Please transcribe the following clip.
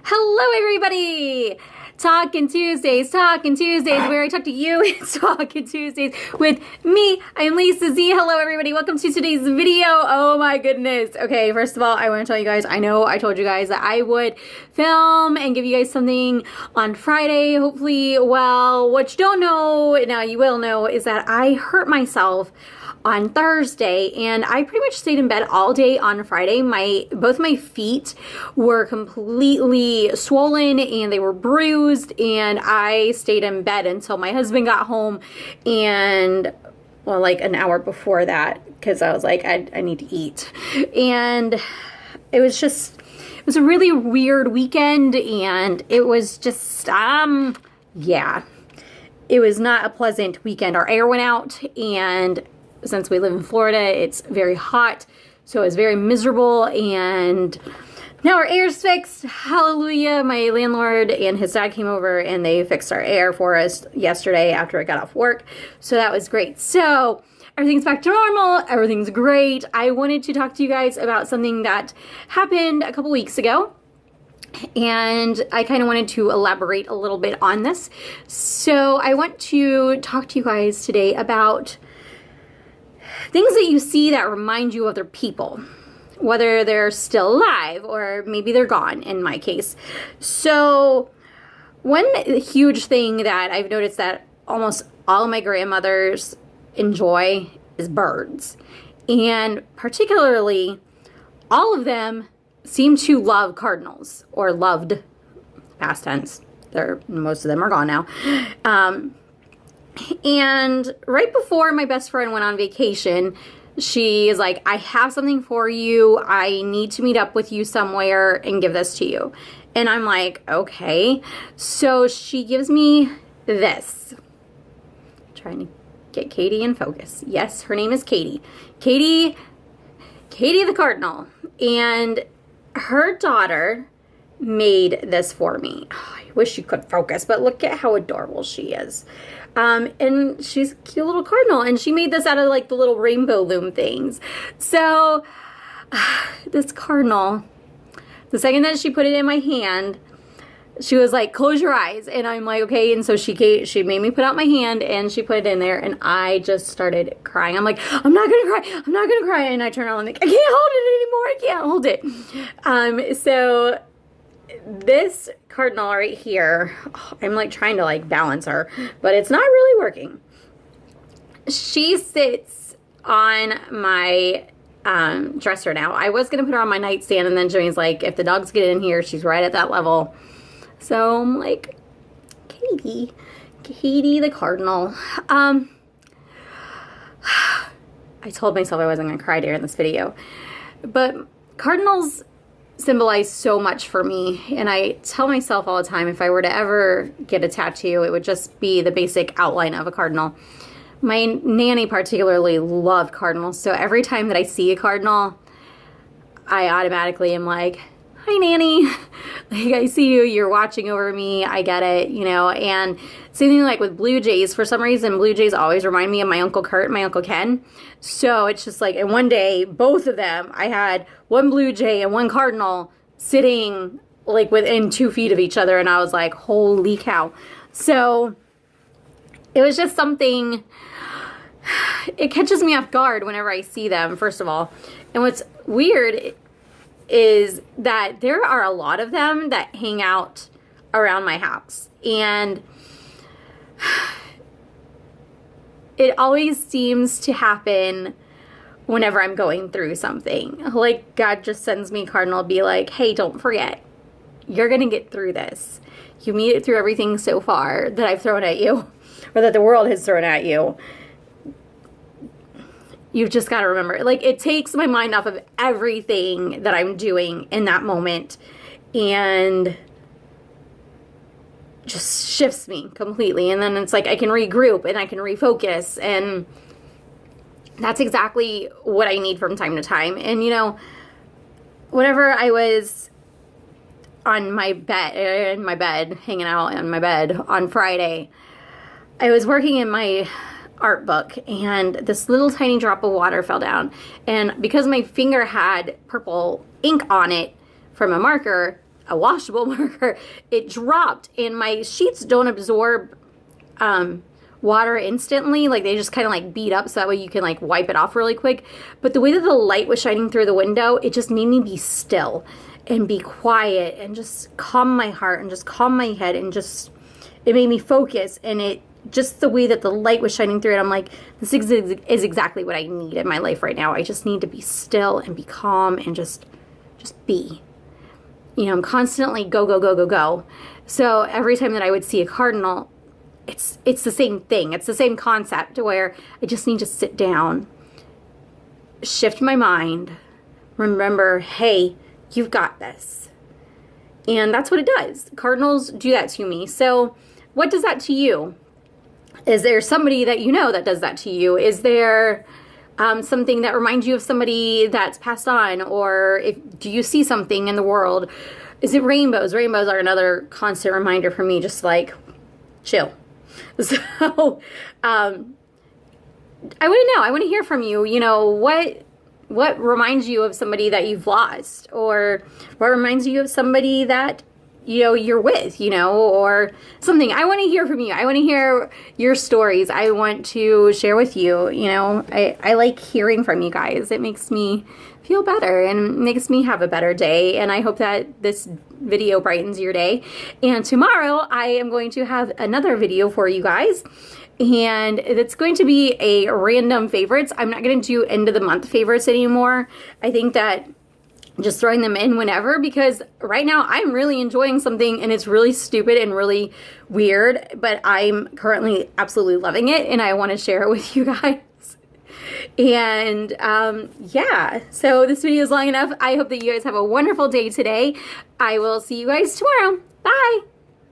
Hello, everybody! Talking Tuesdays, where I talk to you. It's Talking Tuesdays with me. I'm Lisa Z. Hello, everybody. Welcome to today's video. Oh, my goodness. Okay, first of all, I want to tell you guys, I know I told you guys that I would film and give you guys something on Friday, hopefully. Well, what you don't know, now you will know, is that I hurt myself on Thursday, and I pretty much stayed in bed all day on Friday. Both my feet were completely swollen and they were bruised, and I stayed in bed until my husband got home, and well, like an hour before that, because I was like, I need to eat. And it was a really weird weekend, and it was just yeah, it was not a pleasant weekend. Our air went out, and since we live in Florida, it's very hot, so it was very miserable, and now our air's fixed. Hallelujah. My landlord and his dad came over, and they fixed our air for us yesterday after I got off work, so that was great. So everything's back to normal. Everything's great. I wanted to talk to you guys about something that happened a couple weeks ago, and I kind of wanted to elaborate a little bit on this. So I want to talk to you guys today about things that you see that remind you of other people, whether they're still alive or maybe they're gone in my case. So one huge thing that I've noticed that almost all of my grandmothers enjoy is birds. And particularly, all of them seem to love cardinals, or loved, past tense. Most of them are gone now. And right before my best friend went on vacation, she is like, I have something for you. I need to meet up with you somewhere and give this to you. And I'm like, okay. So she gives me this. Trying to get Katie in focus. Yes, her name is Katie. Katie the Cardinal. And her daughter made this for me. Oh, I wish you could focus, but look at how adorable she is. And she's a cute little cardinal, and she made this out of like the little rainbow loom things. So this cardinal, the second that she put it in my hand, she was like, close your eyes. And I'm like, okay. And so she made me put out my hand, and she put it in there, and I just started crying. I'm like, I'm not gonna cry. And I turn around and I'm like, I can't hold it anymore. I can't hold it. So this cardinal right here, I'm like trying to like balance her, but it's not really working. She sits on my dresser now. I was going to put her on my nightstand, and then Jimmy's like, if the dogs get in here, she's right at that level. So I'm like, Katie the cardinal. I told myself I wasn't going to cry during this video, but cardinals symbolize so much for me, and I tell myself all the time, if I were to ever get a tattoo, it would just be the basic outline of a cardinal. My nanny particularly loved cardinals, so every time that I see a cardinal, I automatically am like, hi Nanny, like I see you, you're watching over me, I get it, you know. And same thing like with Blue Jays. For some reason, Blue Jays always remind me of my Uncle Kurt and my Uncle Ken. So it's just like, and one day, both of them, I had one Blue Jay and one Cardinal sitting like within 2 feet of each other, and I was like, holy cow. So it was just something, it catches me off guard whenever I see them, first of all. And what's weird is that there are a lot of them that hang out around my house, and it always seems to happen whenever I'm going through something. Like God just sends me a cardinal, be like, hey, don't forget, you're gonna get through this. You made it through everything so far that I've thrown at you, or that the world has thrown at you. You've just got to remember, like, it takes my mind off of everything that I'm doing in that moment, and just shifts me completely. And then it's like I can regroup and I can refocus, and that's exactly what I need from time to time. And you know, whenever I was on my bed, hanging out on my bed on Friday, I was working in my art book, and this little tiny drop of water fell down, and because my finger had purple ink on it from a marker, a washable marker, it dropped, and my sheets don't absorb water instantly. Like, they just kind of like beat up so that way you can like wipe it off really quick. But the way that the light was shining through the window, it just made me be still and be quiet and just calm my heart and just calm my head, and just, it made me focus. And it just, the way that the light was shining through it, I'm like, this is exactly what I need in my life right now. I just need to be still and be calm and just be. You know, I'm constantly go, go, go, go, go. So every time that I would see a cardinal, it's the same thing. It's the same concept, where I just need to sit down, shift my mind, remember, hey, you've got this. And that's what it does. Cardinals do that to me. So what does that to you? Is there somebody that you know that does that to you? Is there something that reminds you of somebody that's passed on? Or do you see something in the world? Is it rainbows? Rainbows are another constant reminder for me, just like, chill. So I want to know. I want to hear from you. You know, what reminds you of somebody that you've lost? Or what reminds you of somebody that, you know, you're with, you know, or something. I want to hear from you. I want to hear your stories. I want to share with you. You know, I like hearing from you guys. It makes me feel better and makes me have a better day. And I hope that this video brightens your day. And tomorrow I am going to have another video for you guys. And it's going to be a random favorites. I'm not going to do end of the month favorites anymore. I think that just throwing them in whenever, because right now I'm really enjoying something and it's really stupid and really weird, but I'm currently absolutely loving it and I want to share it with you guys. And yeah, so this video is long enough. I hope that you guys have a wonderful day today. I will see you guys tomorrow. Bye.